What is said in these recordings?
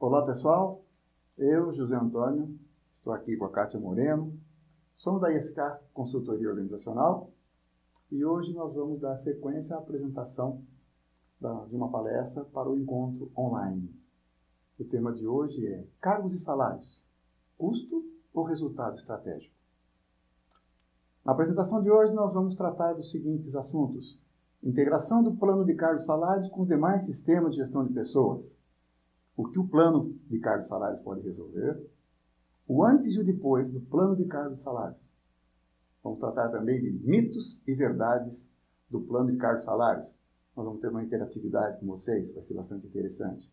Olá pessoal, eu, José Antônio, estou aqui com a Kátia Moreno, somos da ISK Consultoria Organizacional e hoje nós vamos dar sequência à apresentação de uma palestra para o encontro online. O tema de hoje é cargos e salários, custo ou resultado estratégico? Na apresentação de hoje nós vamos tratar dos seguintes assuntos: integração do plano de cargos e salários com os demais sistemas de gestão de pessoas, o que o plano de cargos e salários pode resolver, o antes e o depois do plano de cargos e salários. Vamos tratar também de mitos e verdades do plano de cargos e salários. Nós vamos ter uma interatividade com vocês, vai ser bastante interessante.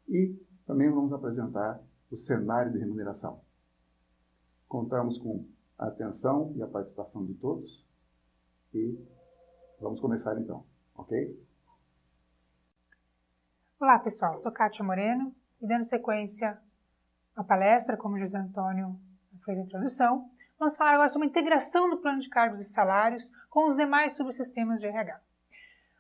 E também vamos apresentar o cenário de remuneração. Contamos com a atenção e a participação de todos e vamos começar então, ok? Olá pessoal, sou Kátia Moreno e dando sequência à palestra, como o José Antônio fez a introdução, vamos falar agora sobre a integração do plano de cargos e salários com os demais subsistemas de RH.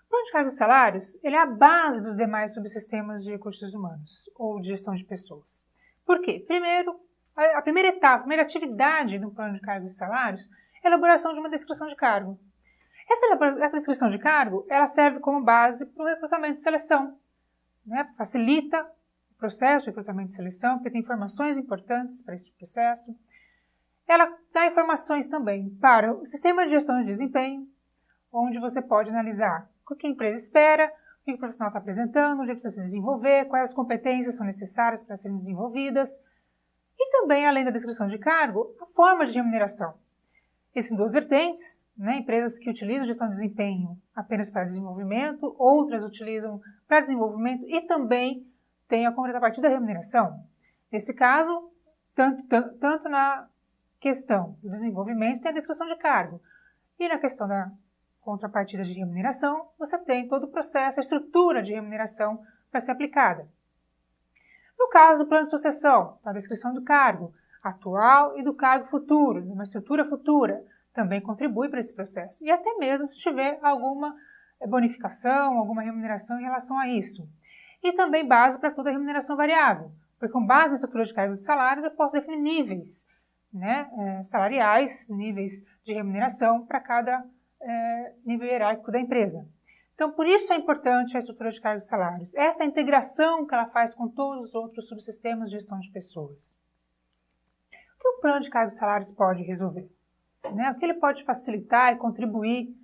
O plano de cargos e salários ele é a base dos demais subsistemas de recursos humanos ou de gestão de pessoas. Por quê? Primeiro, a primeira etapa, a primeira atividade do plano de cargos e salários é a elaboração de uma descrição de cargo. Essa descrição de cargo ela serve como base para o recrutamento e seleção. Facilita o processo de recrutamento e seleção, porque tem informações importantes para esse processo. Ela dá informações também para o sistema de gestão de desempenho, onde você pode analisar o que a empresa espera, o que o profissional está apresentando, onde ele precisa se desenvolver, quais as competências são necessárias para serem desenvolvidas. E também, além da descrição de cargo, a forma de remuneração. Existem duas vertentes, empresas que utilizam gestão de desempenho apenas para desenvolvimento, outras utilizam para desenvolvimento e também tem a contrapartida da remuneração. Nesse caso, tanto na questão do desenvolvimento tem a descrição de cargo e na questão da contrapartida de remuneração, você tem todo o processo, a estrutura de remuneração para ser aplicada. No caso do plano de sucessão, a descrição do cargo atual e do cargo futuro, de uma estrutura futura, também contribui para esse processo. E até mesmo se tiver alguma bonificação, alguma remuneração em relação a isso. E também base para toda a remuneração variável, porque com base na estrutura de cargos e salários eu posso definir níveis salariais, níveis de remuneração para cada nível hierárquico da empresa. Então, por isso é importante a estrutura de cargos e salários. Essa integração que ela faz com todos os outros subsistemas de gestão de pessoas. O que o plano de cargos e salários pode resolver? O que ele pode facilitar e contribuir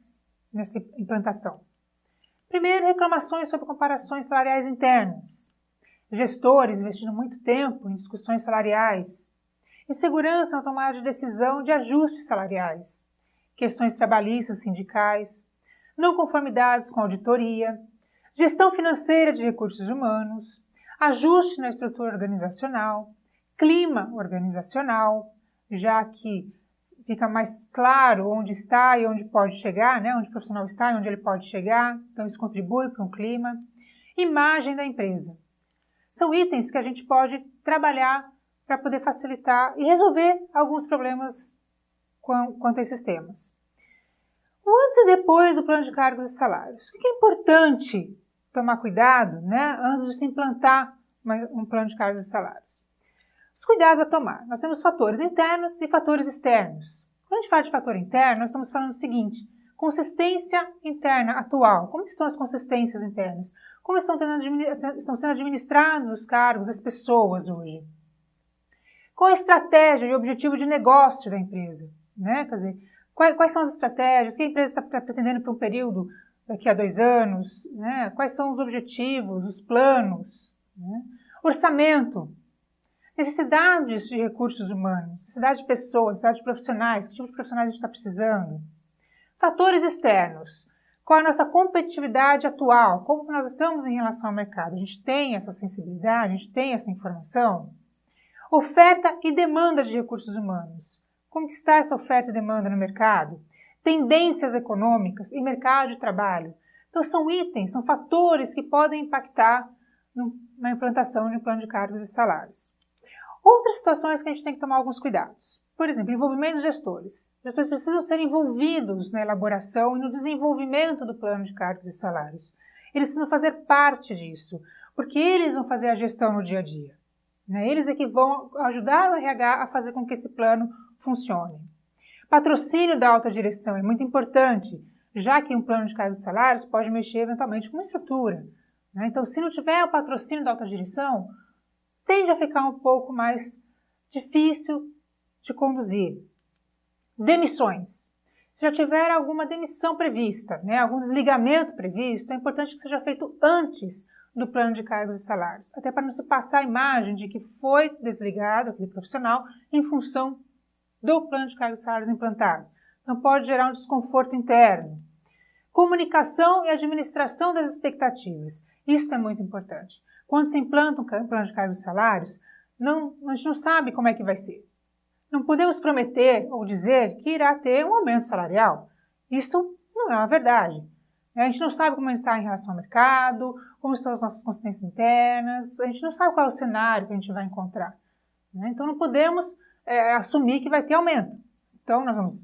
nessa implantação? Primeiro, reclamações sobre comparações salariais internas. Gestores investindo muito tempo em discussões salariais. Insegurança na tomada de decisão de ajustes salariais. Questões trabalhistas sindicais. Não conformidades com auditoria. Gestão financeira de recursos humanos. Ajuste na estrutura organizacional. Clima organizacional, já que fica mais claro onde está e onde pode chegar, onde o profissional está e onde ele pode chegar, então isso contribui para um clima. Imagem da empresa. São itens que a gente pode trabalhar para poder facilitar e resolver alguns problemas quanto a esses temas. O antes e depois do plano de cargos e salários. O que é importante tomar cuidado antes de se implantar um plano de cargos e salários? Os cuidados a tomar. Nós temos fatores internos e fatores externos. Quando a gente fala de fator interno, nós estamos falando do seguinte: consistência interna atual. Como estão as consistências internas? Como estão sendo administrados os cargos, as pessoas hoje? Qual a estratégia e objetivo de negócio da empresa? Quer dizer, quais são as estratégias? O que a empresa está pretendendo para um período daqui a 2 anos? Quais são os objetivos, os planos? Orçamento. Necessidades de recursos humanos, necessidade de pessoas, necessidade de profissionais, que tipo de profissionais a gente está precisando. Fatores externos, qual é a nossa competitividade atual, como nós estamos em relação ao mercado, a gente tem essa sensibilidade, a gente tem essa informação. Oferta e demanda de recursos humanos, como que está essa oferta e demanda no mercado. Tendências econômicas e mercado de trabalho. Então são itens, são fatores que podem impactar na implantação de um plano de cargos e salários. Outras situações que a gente tem que tomar alguns cuidados. Por exemplo, envolvimento dos gestores. Os gestores precisam ser envolvidos na elaboração e no desenvolvimento do plano de cargos e salários. Eles precisam fazer parte disso, porque eles vão fazer a gestão no dia a dia. né? Eles é que vão ajudar o RH a fazer com que esse plano funcione. Patrocínio da alta direção é muito importante, já que um plano de cargos e salários pode mexer eventualmente com uma estrutura, né? Então, se não tiver o patrocínio da alta direção, tende a ficar um pouco mais difícil de conduzir. Demissões. Se já tiver alguma demissão prevista, né, algum desligamento previsto, é importante que seja feito antes do plano de cargos e salários, até para não se passar a imagem de que foi desligado aquele profissional em função do plano de cargos e salários implantado. Então pode gerar um desconforto interno. Comunicação e administração das expectativas. Isso é muito importante. Quando se implanta um plano de cargos e salários, a gente não sabe como é que vai ser. Não podemos prometer ou dizer que irá ter um aumento salarial. Isso não é uma verdade. A gente não sabe como está em relação ao mercado, como estão as nossas consistências internas, a gente não sabe qual é o cenário que a gente vai encontrar. Então não podemos assumir que vai ter aumento. Então nós vamos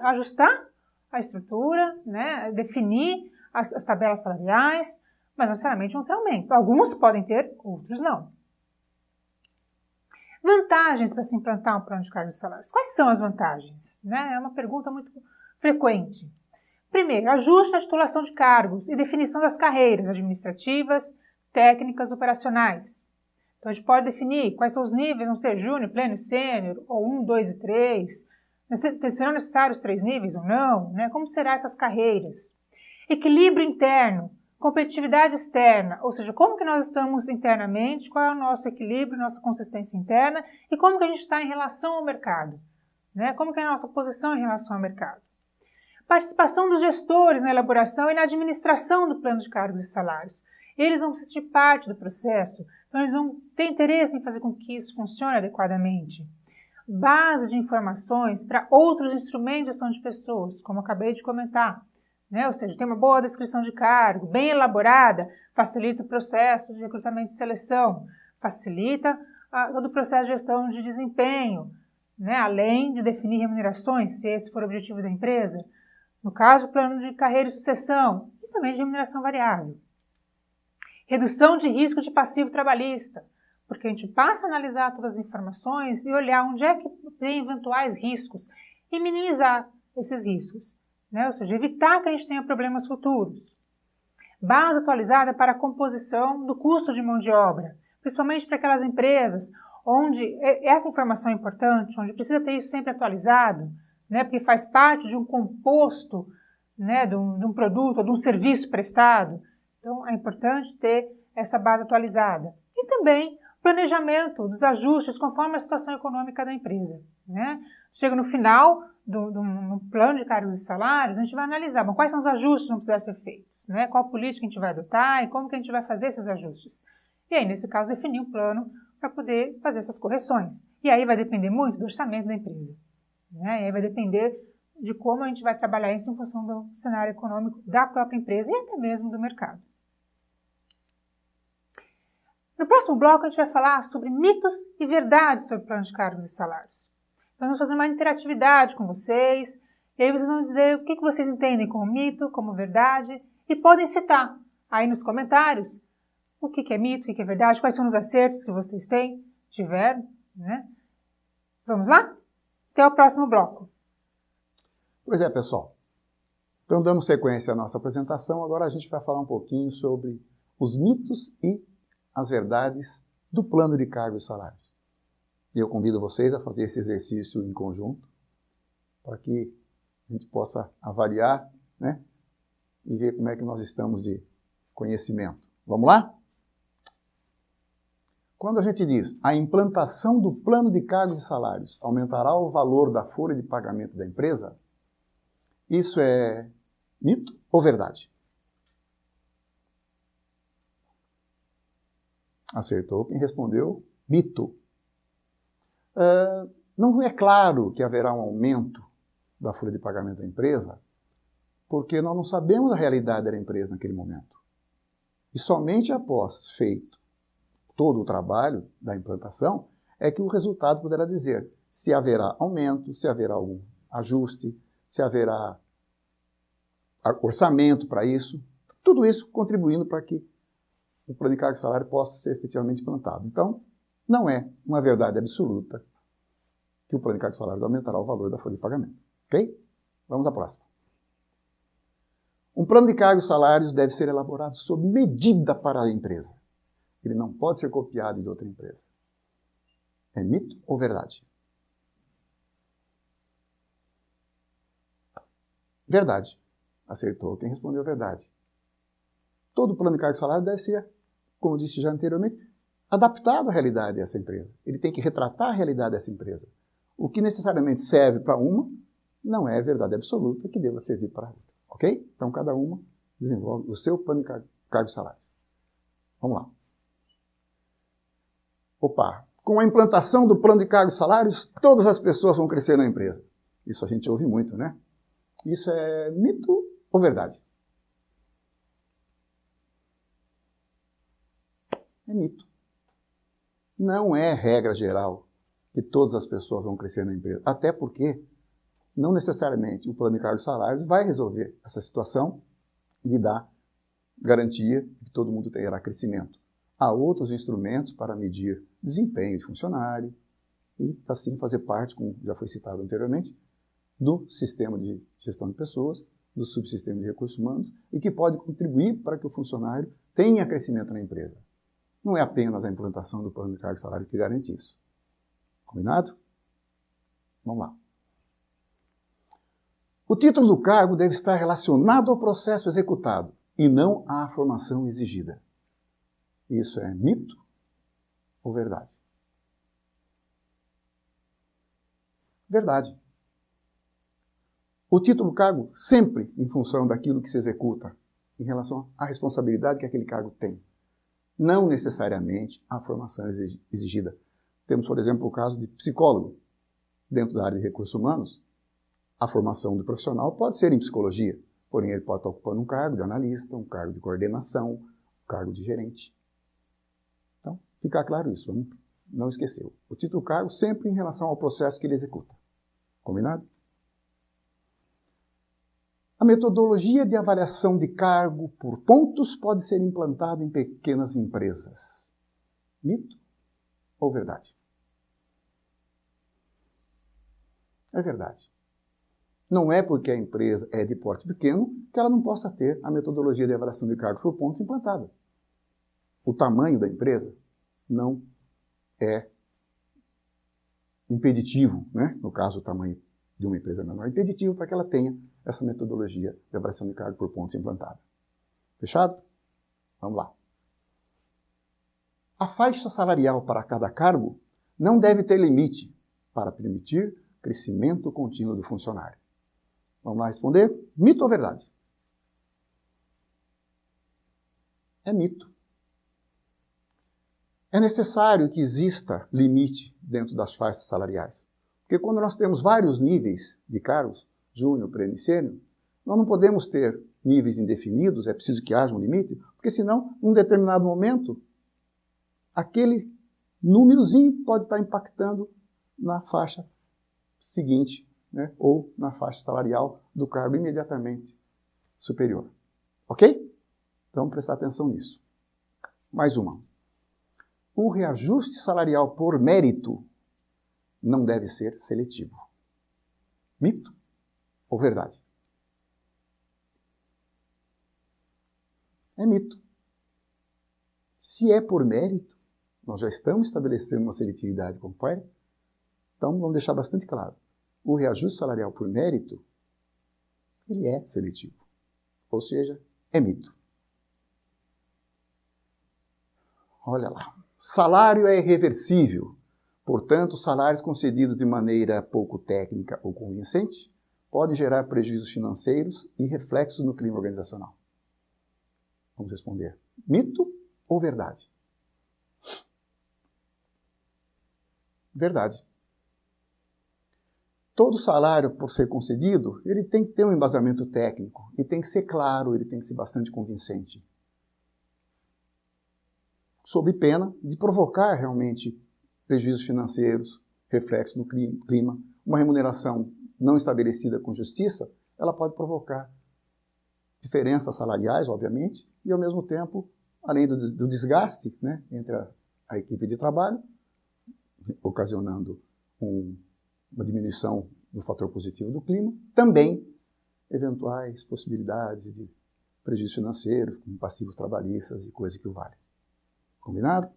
ajustar a estrutura, né, definir as tabelas salariais, mas necessariamente vão ter aumentos. Alguns podem ter, outros não. Vantagens para se implantar um plano de cargos e salários. Quais são as vantagens? É uma pergunta muito frequente. Primeiro, ajuste na titulação de cargos e definição das carreiras administrativas, técnicas, operacionais. Então, a gente pode definir quais são os níveis, vão ser júnior, pleno, sênior, ou 1, 2 e 3. Serão necessários 3 níveis ou não? Como serão essas carreiras? Equilíbrio interno, competitividade externa, ou seja, como que nós estamos internamente, qual é o nosso equilíbrio, nossa consistência interna e como que a gente está em relação ao mercado, como que é a nossa posição em relação ao mercado. Participação dos gestores na elaboração e na administração do plano de cargos e salários. Eles vão assistir parte do processo, então eles vão ter interesse em fazer com que isso funcione adequadamente. Base de informações para outros instrumentos de gestão de pessoas, como eu acabei de comentar. Ou seja, tem uma boa descrição de cargo, bem elaborada, facilita o processo de recrutamento e seleção, facilita todo o processo de gestão de desempenho, além de definir remunerações, se esse for o objetivo da empresa. No caso, plano de carreira e sucessão, e também de remuneração variável. Redução de risco de passivo trabalhista, porque a gente passa a analisar todas as informações e olhar onde é que tem eventuais riscos e minimizar esses riscos. Ou seja, evitar que a gente tenha problemas futuros. Base atualizada para a composição do custo de mão de obra, principalmente para aquelas empresas onde essa informação é importante, onde precisa ter isso sempre atualizado, porque faz parte de um composto, de um produto ou de um serviço prestado. Então, é importante ter essa base atualizada. E também planejamento dos ajustes conforme a situação econômica da empresa. Chega no final do plano de cargos e salários, a gente vai analisar quais são os ajustes que vão precisar ser feitos, qual política a gente vai adotar e como que a gente vai fazer esses ajustes. E aí, nesse caso, definir um plano para poder fazer essas correções. E aí vai depender muito do orçamento da empresa. E aí vai depender de como a gente vai trabalhar isso em função do cenário econômico da própria empresa e até mesmo do mercado. No próximo bloco, a gente vai falar sobre mitos e verdades sobre plano de cargos e salários. Então, nós vamos fazer uma interatividade com vocês, e aí vocês vão dizer o que vocês entendem como mito, como verdade, e podem citar aí nos comentários o que é mito, o que é verdade, quais são os acertos que vocês tiveram. Vamos lá? Até o próximo bloco. Pois é, pessoal. Então, dando sequência à nossa apresentação, agora a gente vai falar um pouquinho sobre os mitos e as verdades do plano de cargos e salários. E eu convido vocês a fazer esse exercício em conjunto, para que a gente possa avaliar, e ver como é que nós estamos de conhecimento. Vamos lá? Quando a gente diz a implantação do plano de cargos e salários aumentará o valor da folha de pagamento da empresa, isso é mito ou verdade? Acertou quem respondeu mito. Não é claro que haverá um aumento da folha de pagamento da empresa, porque nós não sabemos a realidade da empresa naquele momento. E somente após feito todo o trabalho da implantação é que o resultado poderá dizer se haverá aumento, se haverá algum ajuste, se haverá orçamento para isso. Tudo isso contribuindo para que o plano de cargos e salário possa ser efetivamente implantado. Então, Não é uma verdade absoluta que o plano de cargos e salários aumentará o valor da folha de pagamento. Ok? Vamos à próxima. Um plano de cargos e salários deve ser elaborado sob medida para a empresa. Ele não pode ser copiado de outra empresa. É mito ou verdade? Verdade. Acertou quem respondeu verdade. Todo plano de cargos e salário deve ser, como eu disse já anteriormente, adaptado à realidade dessa empresa. Ele tem que retratar a realidade dessa empresa. O que necessariamente serve para uma não é verdade absoluta que deva servir para a outra. Ok? Então, cada uma desenvolve o seu plano de cargos e salários. Vamos lá. Opa! Com a implantação do plano de cargos e salários, todas as pessoas vão crescer na empresa. Isso a gente ouve muito, né? Isso é mito ou verdade? É mito. Não é regra geral que todas as pessoas vão crescer na empresa. Até porque não necessariamente o plano de cargos e salários vai resolver essa situação de dar garantia de que todo mundo terá crescimento. Há outros instrumentos para medir desempenho de funcionário e, assim, fazer parte, como já foi citado anteriormente, do sistema de gestão de pessoas, do subsistema de recursos humanos e que pode contribuir para que o funcionário tenha crescimento na empresa. Não é apenas a implantação do plano de cargos e salário que garante isso. Combinado? Vamos lá. O título do cargo deve estar relacionado ao processo executado e não à formação exigida. Isso é mito ou verdade? Verdade. O título do cargo sempre em função daquilo que se executa, em relação à responsabilidade que aquele cargo tem. Não necessariamente a formação exigida. Temos, por exemplo, o caso de psicólogo. Dentro da área de recursos humanos, a formação do profissional pode ser em psicologia, porém ele pode estar ocupando um cargo de analista, um cargo de coordenação, um cargo de gerente. Então, ficar claro isso, vamos não esquecer. O título do cargo sempre em relação ao processo que ele executa. Combinado? A metodologia de avaliação de cargo por pontos pode ser implantada em pequenas empresas. Mito ou verdade? É verdade. Não é porque a empresa é de porte pequeno que ela não possa ter a metodologia de avaliação de cargos por pontos implantada. O tamanho da empresa não é impeditivo, né? No caso, o tamanho de uma empresa menor é impeditivo para que ela tenha essa metodologia de avaliação de cargo por pontos implantada. Fechado? Vamos lá. A faixa salarial para cada cargo não deve ter limite para permitir crescimento contínuo do funcionário. Vamos lá responder? Mito ou verdade? É mito. É necessário que exista limite dentro das faixas salariais. Porque quando nós temos vários níveis de cargos, júnior, pleno e sênior, nós não podemos ter níveis indefinidos, é preciso que haja um limite, porque senão, num determinado momento, aquele númerozinho pode estar impactando na faixa seguinte, né, ou na faixa salarial do cargo imediatamente superior. Ok? Então, prestar atenção nisso. Mais uma. O reajuste salarial por mérito não deve ser seletivo. Mito ou verdade? É mito. Se é por mérito, nós já estamos estabelecendo uma seletividade completa, então vamos deixar bastante claro. O reajuste salarial por mérito, ele é seletivo. Ou seja, é mito. Olha lá. Salário é irreversível. Portanto, salários concedidos de maneira pouco técnica ou convincente podem gerar prejuízos financeiros e reflexos no clima organizacional. Vamos responder. Mito ou verdade? Verdade. Todo salário, por ser concedido, ele tem que ter um embasamento técnico e tem que ser claro, ele tem que ser bastante convincente. Sob pena de provocar realmente prejuízos financeiros, reflexos no clima, uma remuneração não estabelecida com justiça, ela pode provocar diferenças salariais, obviamente, e ao mesmo tempo, além do desgaste, né, entre a equipe de trabalho, ocasionando uma diminuição do fator positivo do clima, também eventuais possibilidades de prejuízo financeiro, como passivos trabalhistas e coisa que o vale. Combinado?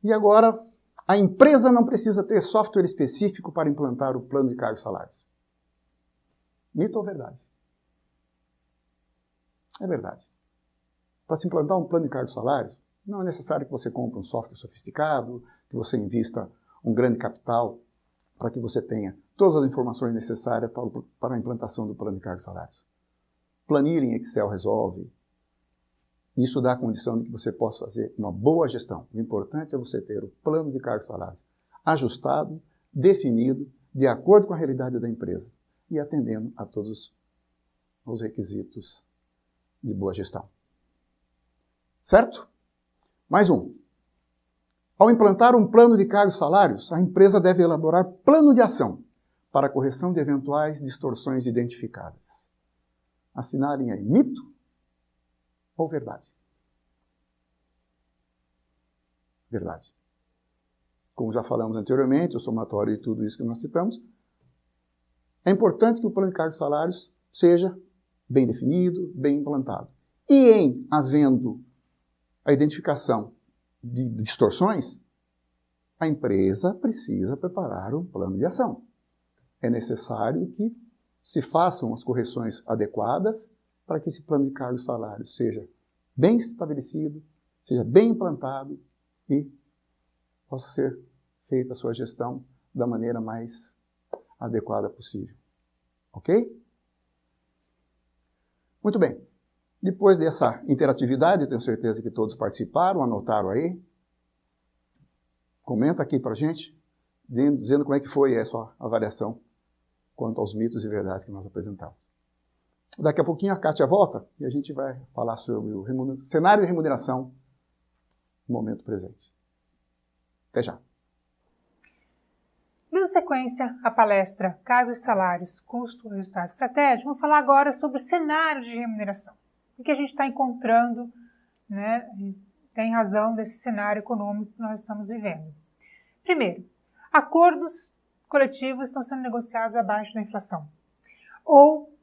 E agora, a empresa não precisa ter software específico para implantar o plano de cargos e salários. Mito ou verdade? É verdade. Para se implantar um plano de cargos e salários, não é necessário que você compre um software sofisticado, que você invista um grande capital para que você tenha todas as informações necessárias para a implantação do plano de cargos e salários. Planilha em Excel resolve. Isso dá a condição de que você possa fazer uma boa gestão. O importante é você ter o plano de cargos e salários ajustado, definido, de acordo com a realidade da empresa e atendendo a todos os requisitos de boa gestão. Certo? Mais um. Ao implantar um plano de cargos e salários, a empresa deve elaborar plano de ação para a correção de eventuais distorções identificadas. Assinalem aí, mito ou verdade? Verdade. Como já falamos anteriormente, o somatório de tudo isso que nós citamos, é importante que o plano de cargos e salários seja bem definido, bem implantado. E em havendo a identificação de distorções, a empresa precisa preparar um plano de ação. É necessário que se façam as correções adequadas para que esse plano de cargos e salários seja bem estabelecido, seja bem implantado e possa ser feita a sua gestão da maneira mais adequada possível. Ok? Muito bem. Depois dessa interatividade, eu tenho certeza que todos participaram, anotaram aí. Comenta aqui para a gente, dizendo como é que foi a sua avaliação quanto aos mitos e verdades que nós apresentamos. Daqui a pouquinho a Kátia volta e a gente vai falar sobre o cenário de remuneração no momento presente. Até já. Dando sequência à palestra Cargos e Salários, Custo, Resultado Estratégico, vamos falar agora sobre o cenário de remuneração. O que a gente está encontrando, né, tem razão desse cenário econômico que nós estamos vivendo. Primeiro, acordos coletivos estão sendo negociados abaixo da inflação. Ou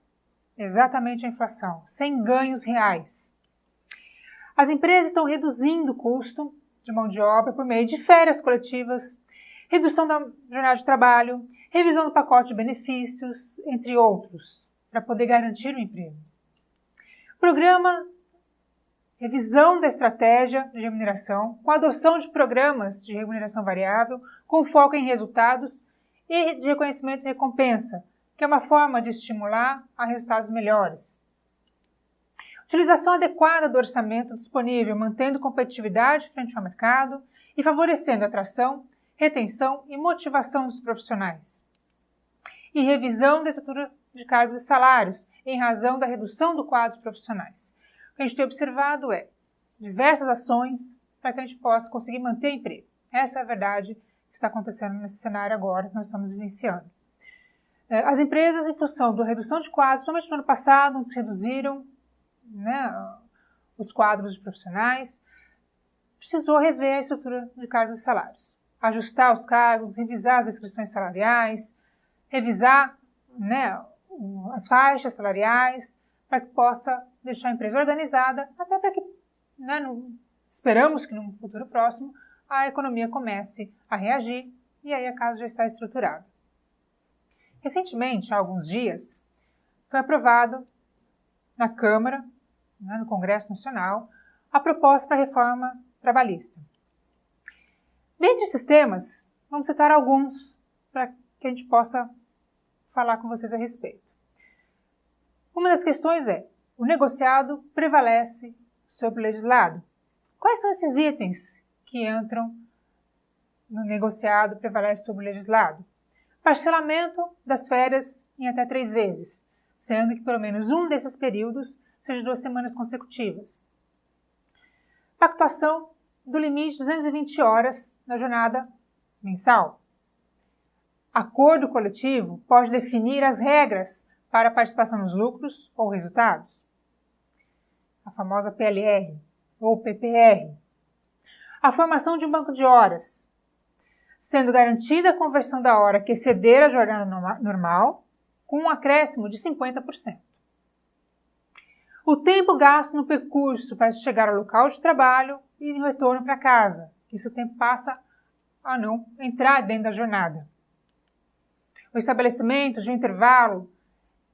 exatamente a inflação, sem ganhos reais. As empresas estão reduzindo o custo de mão de obra por meio de férias coletivas, redução da jornada de trabalho, revisão do pacote de benefícios, entre outros, para poder garantir o emprego. Programa revisão da estratégia de remuneração, com a adoção de programas de remuneração variável, com foco em resultados e de reconhecimento e recompensa, que é uma forma de estimular a resultados melhores. Utilização adequada do orçamento disponível, mantendo competitividade frente ao mercado e favorecendo a atração, retenção e motivação dos profissionais. E revisão da estrutura de cargos e salários, em razão da redução do quadro de profissionais. O que a gente tem observado é diversas ações para que a gente possa conseguir manter emprego. Essa é a verdade que está acontecendo nesse cenário agora que nós estamos vivenciando. As empresas, em função da redução de quadros, principalmente no ano passado, onde se reduziram, né, os quadros de profissionais, precisou rever a estrutura de cargos e salários. Ajustar os cargos, revisar as descrições salariais, revisar, né, as faixas salariais, para que possa deixar a empresa organizada, até para que, né, esperamos que no futuro próximo, a economia comece a reagir e aí a casa já está estruturada. Recentemente, há alguns dias, foi aprovado na Câmara, né, no Congresso Nacional, a proposta para a reforma trabalhista. Dentre esses temas, vamos citar alguns para que a gente possa falar com vocês a respeito. Uma das questões é, o negociado prevalece sobre o legislado. Quais são esses itens que entram no negociado prevalece sobre o legislado? Parcelamento das férias em até 3 vezes, sendo que pelo menos um desses períodos seja 2 semanas consecutivas. Pactuação do limite de 220 horas na jornada mensal. Acordo coletivo pode definir as regras para a participação nos lucros ou resultados. A famosa PLR ou PPR. a formação de um banco de horas, sendo garantida a conversão da hora que exceder a jornada normal, com um acréscimo de 50%. O tempo gasto no percurso para chegar ao local de trabalho e no retorno para casa. Esse tempo passa a não entrar dentro da jornada. O estabelecimento de um intervalo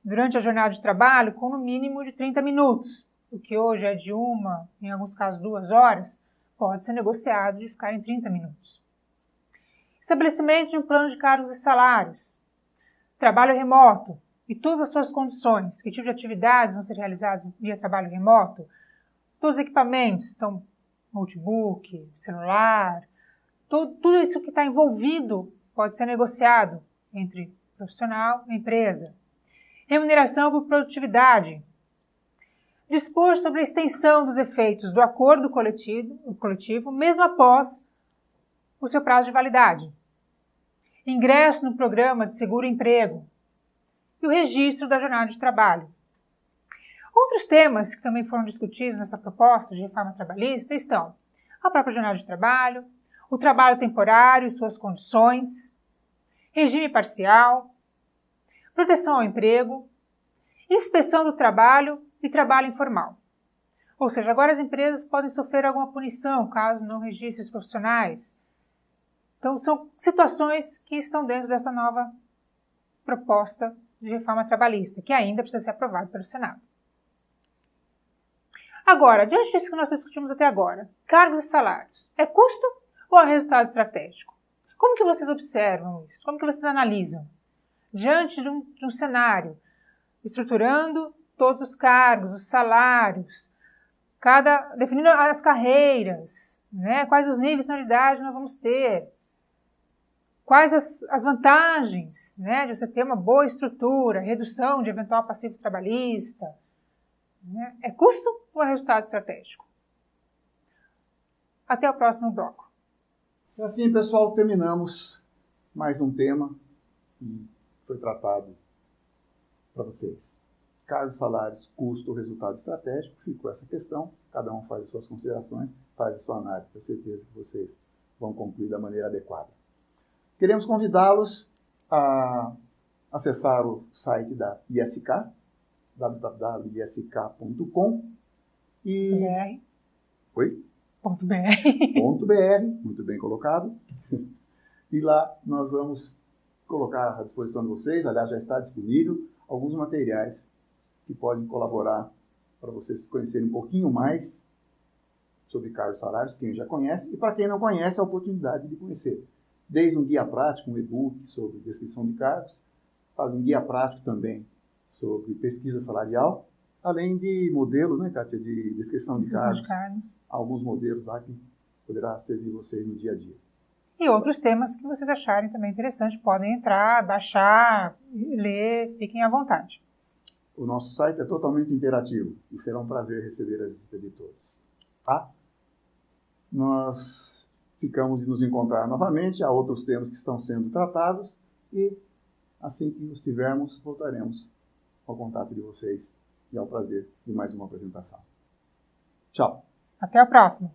durante a jornada de trabalho com no mínimo de 30 minutos, o que hoje é de 1, em alguns casos 2 horas, pode ser negociado de ficar em 30 minutos. Estabelecimento de um plano de cargos e salários, trabalho remoto e todas as suas condições, que tipo de atividades vão ser realizadas via trabalho remoto, todos os equipamentos, então notebook, celular, tudo isso que está envolvido pode ser negociado entre profissional e empresa. Remuneração por produtividade. Dispor sobre a extensão dos efeitos do acordo coletivo, mesmo após o seu prazo de validade. Ingresso no programa de seguro-emprego. E o registro da jornada de trabalho. Outros temas que também foram discutidos nessa proposta de reforma trabalhista estão a própria jornada de trabalho, o trabalho temporário e suas condições, regime parcial, proteção ao emprego, inspeção do trabalho e trabalho informal. Ou seja, agora as empresas podem sofrer alguma punição caso não registrem os profissionais. Então, são situações que estão dentro dessa nova proposta de reforma trabalhista, que ainda precisa ser aprovado pelo Senado. Agora, diante disso que nós discutimos até agora, cargos e salários, é custo ou é resultado estratégico? Como que vocês observam isso? Como que vocês analisam? Diante de um cenário, estruturando todos os cargos, os salários, definindo as carreiras, né? Quais os níveis de unidade nós vamos ter, quais as vantagens, né, de você ter uma boa estrutura, redução de eventual passivo trabalhista, né? É custo ou é resultado estratégico? Até o próximo bloco. E assim, pessoal, terminamos mais um tema que foi tratado para vocês. Cargos, salários, custo ou resultado estratégico. Ficou essa questão. Cada um faz as suas considerações, faz a sua análise. Tenho certeza que vocês vão concluir da maneira adequada. Queremos convidá-los a acessar o site da ISK, www.isk.com e... Oi? .br, muito bem colocado. E lá nós vamos colocar à disposição de vocês, aliás, já está disponível, alguns materiais que podem colaborar para vocês conhecerem um pouquinho mais sobre cargos e salários, quem já conhece, e para quem não conhece, a oportunidade de conhecer. Desde um guia prático, um e-book sobre descrição de cargos, um guia prático também sobre pesquisa salarial, além de modelo, né, Kátia, de descrição de cargos. Alguns modelos lá que poderá servir vocês no dia a dia. E outros temas que vocês acharem também interessantes, podem entrar, baixar, ler, fiquem à vontade. O nosso site é totalmente interativo e será um prazer receber a visita de todos. Tá? Nós ficamos de nos encontrar novamente, há outros temas que estão sendo tratados e assim que os tivermos, voltaremos ao contato de vocês e ao prazer de mais uma apresentação. Tchau. Até a próxima.